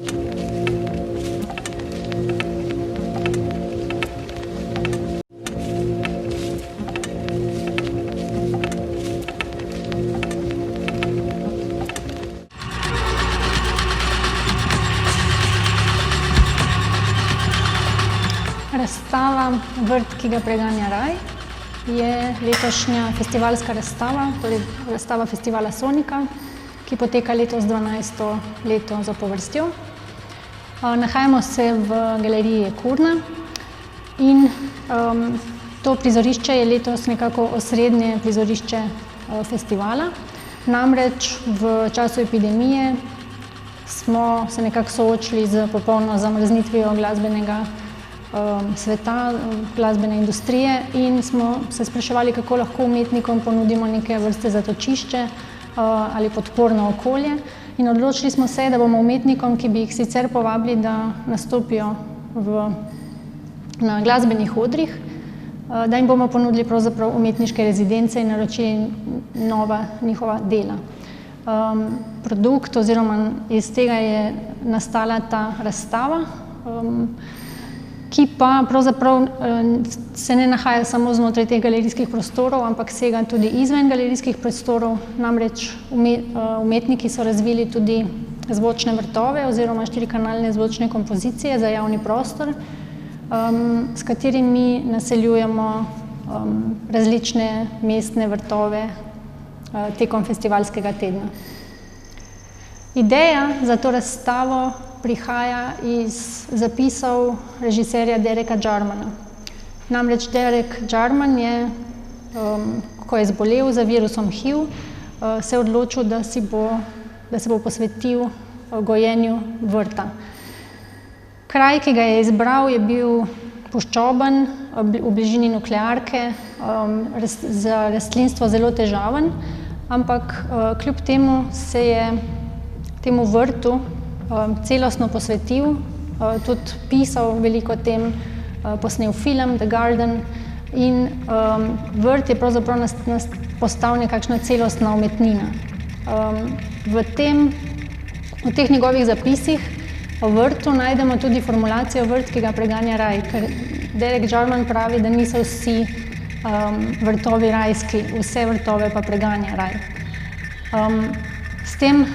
Razstava Vrt, ki ga preganja raj, je letošnja festivalska razstava, torej razstava festivala Sonika, ki poteka letos 12. leto zapovrstjo. Nahajamo se v galeriji Ekurna in to prizorišče je letos nekako osrednje prizorišče festivala. Namreč v času epidemije smo se nekako soočili z popolno zamrznitvijo glasbenega sveta, glasbene industrije in smo se spraševali, kako lahko umetnikom ponudimo neke vrste zatočišče ali podporno okolje. In odločili smo se, da bomo umetnikom, ki bi jih sicer povabili, da nastopijo na glasbenih odrih, da jim bomo ponudili pravzaprav umetniške rezidence in naročili nova njihova dela. Produkt oziroma iz tega je nastala ta razstava, ki pa pravzaprav se ne nahaja samo znotraj teh galerijskih prostorov, ampak sega tudi izven galerijskih prostorov. Namreč umetniki so razvili tudi zvočne vrtove oziroma 4-kanalne zvočne kompozicije za javni prostor, s katerimi naseljujemo različne mestne vrtove tekom festivalskega tedna. Ideja za to razstavo prihaja iz zapisov režiserja Dereka Jarmana. Namreč Derek Jarman je, ko je zbolel za virusom HIV, se odločil, da se bo posvetil gojenju vrta. Kraj, ki ga je izbral, je bil puščoben, v bližini nuklearke, za rastlinstvo zelo težaven, ampak kljub temu se je temu vrtu celostno posvetil, tudi pisal veliko o tem, posnel film The Garden in vrt je pravzaprav postal nekakšna celostna umetnina. V teh njegovih zapisih o vrtu najdemo tudi formulacijo vrt, ki ga preganja raj, ker Derek Jarman pravi, da niso vsi vrtovi rajski, vse vrtove pa preganja raj. S tem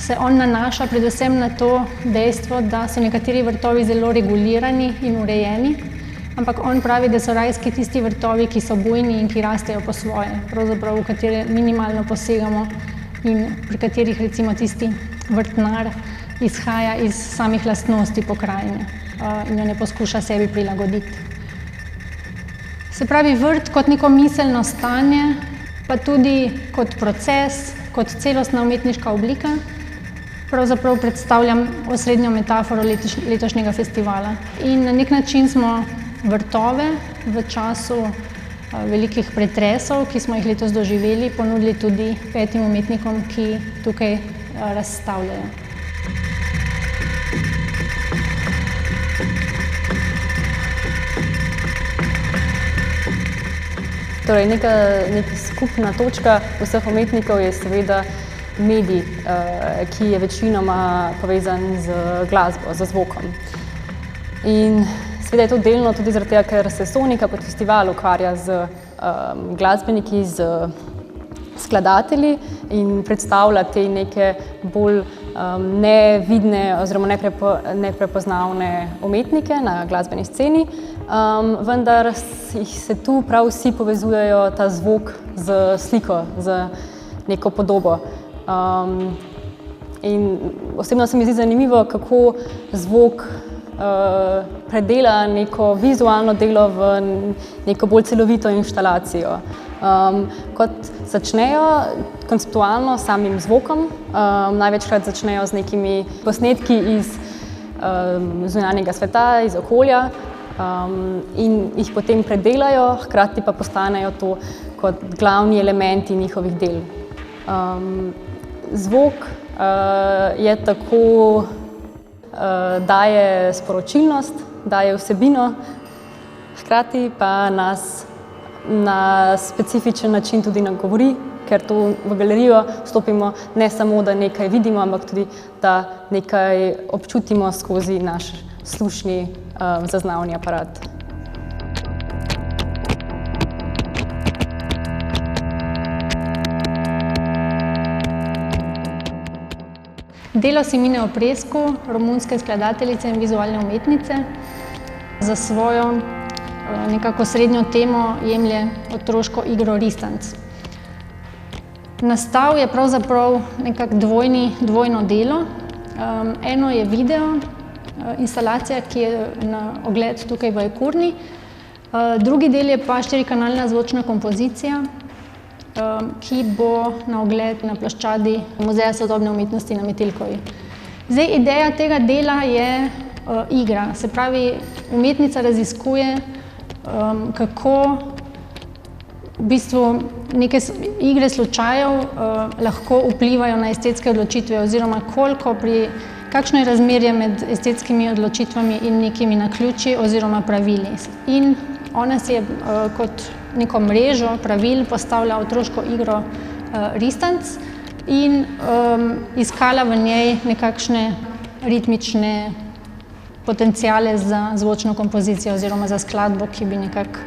se on nanaša predvsem na to dejstvo, da so nekateri vrtovi zelo regulirani in urejeni, ampak on pravi, da so rajski tisti vrtovi, ki so bujni in ki rastejo po svoje, pravzaprav v katere minimalno posegamo in pri katerih recimo tisti vrtnar izhaja iz samih lastnosti pokrajine in jo ne poskuša sebi prilagoditi. Se pravi, vrt kot neko miselno stanje, pa tudi kot proces, kot celostna umetniška oblika, pravzaprav predstavljam osrednjo metaforo letošnjega festivala. In na nek način smo vrtove v času velikih pretresov, ki smo jih letos doživeli, ponudili tudi 5 umetnikom, ki tukaj razstavljajo. Torej, neka skupna točka vseh umetnikov je seveda medij, ki je večinoma povezan z glasbo, z zvokom. In seveda je to delno tudi zaradi tega, ker se Sonika kot festival ukvarja z glasbeniki, z skladatelji in predstavlja te neke bolj nevidne oziroma neprepoznavne umetnike na glasbeni sceni, vendar se tu prav vsi povezujejo ta zvok z sliko, z neko podobo. In osebno se mi zdi zanimivo, kako zvok predela neko vizualno delo v neko bolj celovito inštalacijo. Kot začnejo konceptualno s samim zvokom, največkrat začnejo z nekimi posnetki iz zunanjega sveta, iz okolja in jih potem predelajo, hkrati pa postanejo to kot glavni elementi njihovih del. Zvok je tako, daje sporočilnost, daje vsebino, hkrati pa nas na specifičen način tudi nagovori, ker tu v galerijo stopimo ne samo, da nekaj vidimo, ampak tudi, da nekaj občutimo skozi naš slušni zaznavni aparat. Delo Simine Oprescu, romunske skladateljice in vizualne umetnice, za svojo nekako srednjo temo jemlje otroško igro Ristanc. Nastal je pravzaprav nekako dvojno delo. Eno je video instalacija, ki je na ogled tukaj v Ekurni. Drugi del je pa 4-kanalna zvočna kompozicija, ki bo na ogled na ploščadi Muzeja sodobne umetnosti na Metelkovi. Zdaj, ideja tega dela je igra, se pravi, umetnica raziskuje, kako v bistvu neke igre slučajev lahko vplivajo na estetske odločitve oziroma kakšno je razmerje med estetskimi odločitvami in nekimi naključji oziroma pravili. In ona si je kot neko mrežo pravil postavlja otroško igro Ristanc in iskala v njej nekakšne ritmične potenciale za zvočno kompozicijo oziroma za skladbo, ki bi nekako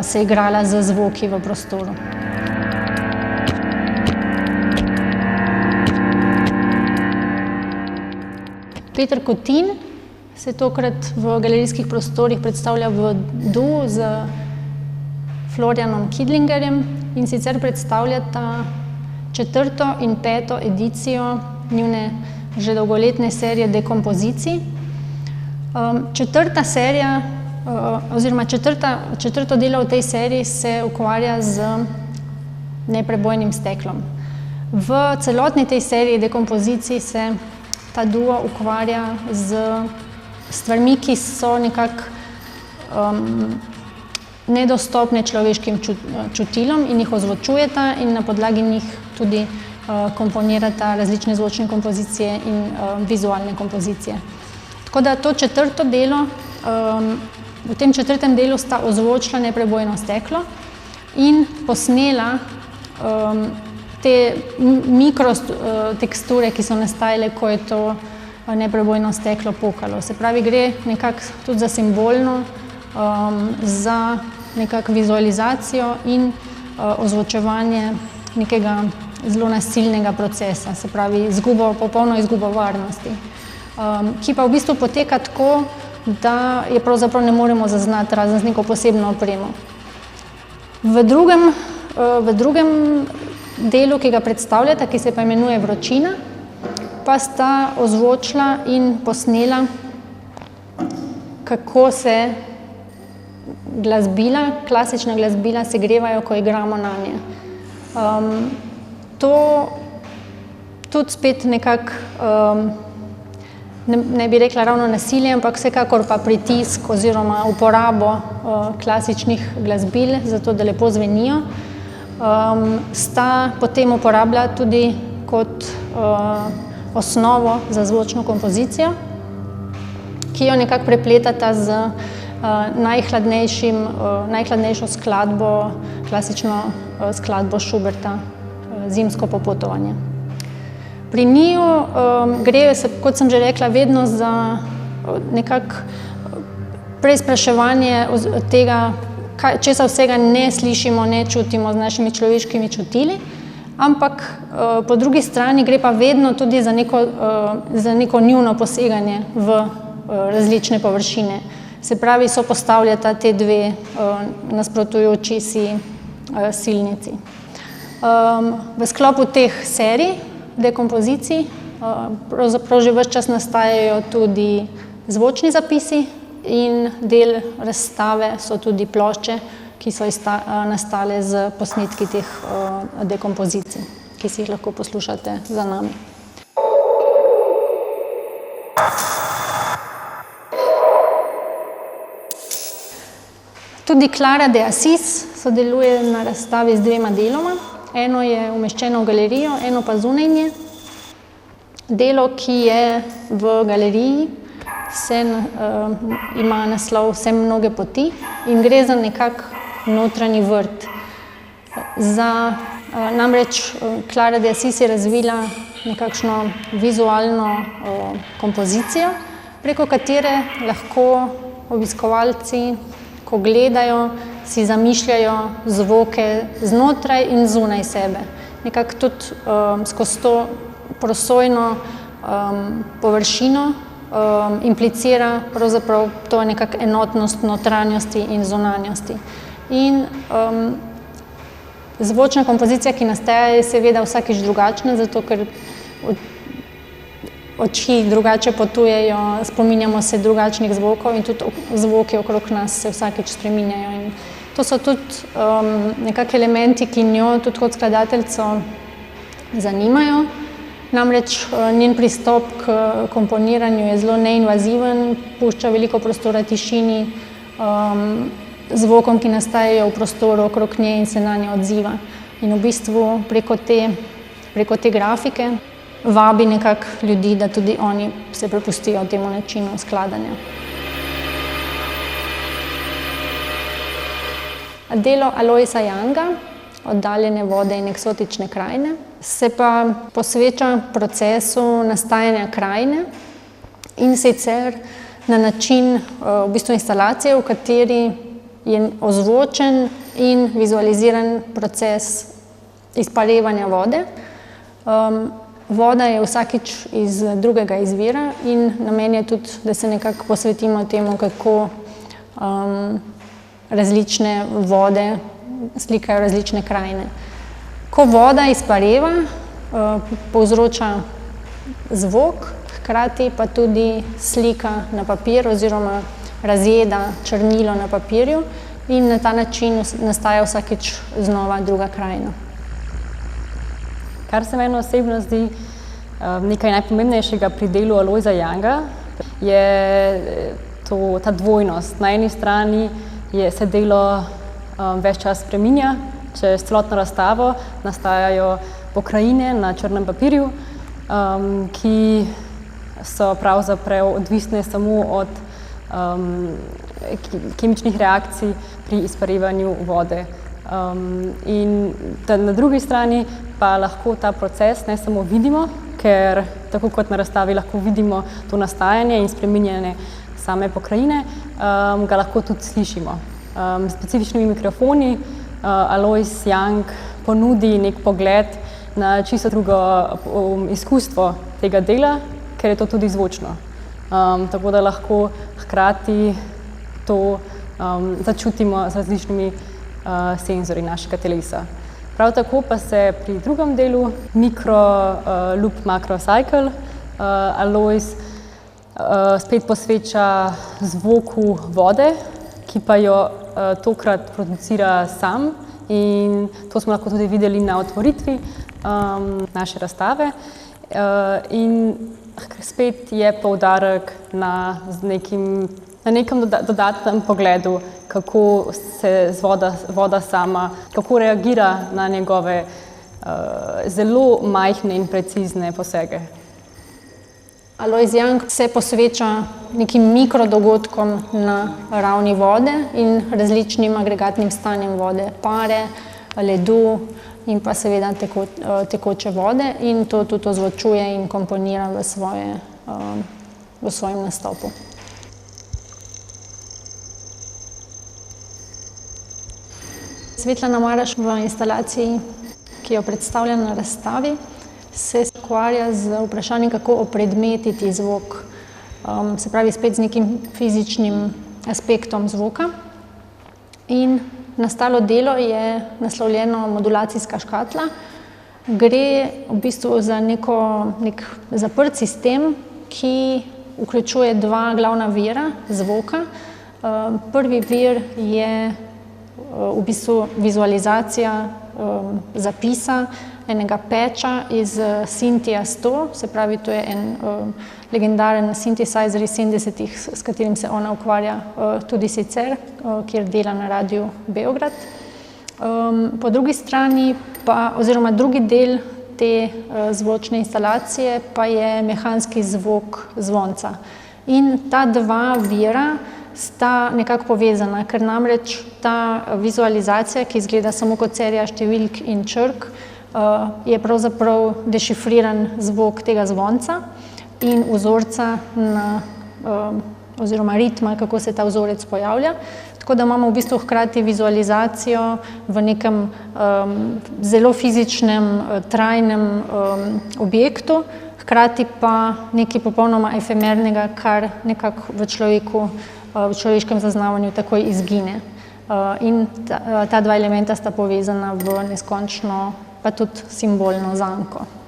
se igrala z zvoki v prostoru. Peter Kutin se tokrat v galerijskih prostorih predstavlja v duu z Florianom Kidlingerjem in sicer predstavljata 4. in 5. edicijo njune že dolgoletne serije dekompozicij. Četrta serija oziroma četrto delo v tej seriji se ukvarja z neprebojnim steklom. V celotni tej seriji dekompozicij se ta duo ukvarja z stvarmi, ki so nekako nedostopne človeškim čutilom in jih ozvočujeta in na podlagi njih tudi komponirata različne zvočne kompozicije in vizualne kompozicije. Tako da to 4. delo, v tem 4. delu sta ozvočila neprebojno steklo in posnela te mikroteksture, ki so nastajale, ko je to neprebojno steklo pokalo. Se pravi, gre nekako tudi za simbolno, za nekako vizualizacijo in ozvočevanje nekega zelo nasilnega procesa, se pravi popolno izgubo varnosti, ki pa v bistvu poteka tako, da je pravzaprav ne moremo zaznati razen z neko posebno opremo. V drugem delu, ki ga predstavljata, ki se pa imenuje Vročina, pa sta ozvočila in posnela, kako se klasična glasbila segrevajo, ko igramo nanje. To tudi spet nekako, ne bi rekla ravno nasilje, ampak vsekakor pa pritisk oziroma uporabo klasičnih glasbil, zato da lepo zvenijo, sta potem uporabila tudi kot osnovo za zvočno kompozicijo, ki jo nekako prepletata z najhladnejšo skladbo, klasično skladbo Schuberta, Zimsko popotovanje. Pri njiju gre, kot sem že rekla, vedno za nekako preizpraševanje tega, česa vsega ne slišimo, ne čutimo z našimi človeškimi čutili, ampak po drugi strani gre pa vedno tudi za neko njuno poseganje v različne površine. Se pravi, sopostavljata te dve nasprotujoči si silnici. V sklopu teh serij dekompozicij pravzaprav že ves čas nastajajo tudi zvočni zapisi in del razstave so tudi plošče, ki so nastale z posnetki teh dekompozicij, ki si jih lahko poslušate za nami. Tudi Clara de Assis sodeluje na razstavi z 2 deloma. Eno je umeščeno v galerijo, eno pa zunaj nje. Delo, ki je v galeriji, ima naslov Vse mnoge poti in gre za nekak notranji vrt. Za Namreč Clara de Assis je razvila nekakšno vizualno kompozicijo, preko katere lahko obiskovalci, ko gledajo, si zamišljajo zvoke znotraj in zunaj sebe. Nekako tudi skozi to prosojno površino implicira pravzaprav to nekako enotnost notranjosti in zunanjosti. In zvočna kompozicija, ki nastaja, je seveda vsakič drugačna, zato ker oči drugače potujejo, spominjamo se drugačnih zvokov in tudi zvoki okrog nas se vsakič spreminjajo. In to so tudi nekako elementi, ki njo tudi kot skladateljico zanimajo. Namreč njen pristop k komponiranju je zelo neinvaziven, pušča veliko prostora tišini, zvokom, ki nastajajo v prostoru okrog nje in se nanje odziva. In v bistvu preko te grafike vabi nekako ljudi, da tudi oni se prepustijo temu načinu skladanja. Delo Aloisa Younga, Oddaljene vode in eksotične krajine, se pa posveča procesu nastajanja krajine in sicer na način v bistvu instalacije, v kateri je ozvočen in vizualiziran proces izparevanja vode. Voda je vsakič iz drugega izvira in namen je tudi, da se nekako posvetimo temu, kako različne vode slikajo različne krajine. Ko voda izpareva, povzroča zvok, hkrati pa tudi slika na papir oziroma razjeda črnilo na papirju in na ta način nastaja vsakič znova druga krajina. Kar se meni osebno zdi nekaj najpomembnejšega pri delu Aloisa Younga, je ta dvojnost. Na eni strani se delo ves čas spreminja, čez celotno razstavo nastajajo pokrajine na črnem papirju, ki so pravzaprav odvisne samo od kemičnih reakcij pri izparevanju vode. In na drugi strani pa lahko ta proces ne samo vidimo, ker tako kot na razstavi lahko vidimo to nastajanje in spreminjanje same pokrajine, ga lahko tudi slišimo. S specifičnimi mikrofoni Alois Young ponudi nek pogled na čisto drugo izkustvo tega dela, ker je to tudi zvočno. Tako da lahko hkrati to začutimo z različnimi senzorji našega telesa. Prav tako pa se pri drugem delu, Micro-Loop Macro Cycle, Alois spet posveča zvoku vode, ki pa jo tokrat producira sam in to smo lahko tudi videli na otvoritvi naše razstave. In spet je poudarek na nekem dodatnem pogledu, kako se voda sama, kako reagira na njegove zelo majhne in precizne posege. Alois Young se posveča nekim mikrodogodkom na ravni vode in različnim agregatnim stanjem vode, pare, ledu in pa seveda tekoče vode, in to tudi ozvočuje in komponira v svojem nastopu. Svetlana Maraš v instalaciji, ki jo predstavlja na razstavi, se ukvarja z vprašanjem, kako opredmetiti zvok, se pravi spet z nekim fizičnim aspektom zvoka. In nastalo delo je naslovljeno Modulacijska škatla. Gre v bistvu za nek zaprt sistem, ki vključuje dva glavna vira zvoka. Prvi vir je v bistvu vizualizacija zapisa enega patcha iz Synthia 100, se pravi, to je en legendaren synthesizer iz 70-ih, s katerim se ona ukvarja tudi sicer, kjer dela na Radiu Beograd. Po drugi strani pa, oziroma drugi del te zvočne instalacije pa je mehanski zvok zvonca. In ta dva vira sta nekako povezana, ker namreč ta vizualizacija, ki izgleda samo kot serija številk in črk, je pravzaprav dešifriran zvok tega zvonca in vzorca oziroma ritma, kako se ta vzorec pojavlja. Tako da imamo v bistvu hkrati vizualizacijo v nekem zelo fizičnem, trajnem objektu, hkrati pa nekaj popolnoma efemernega, kar nekako v človeškem zaznavanju takoj izgine. In ta dva elementa sta povezana v neskončno, pa tudi simbolno zanko.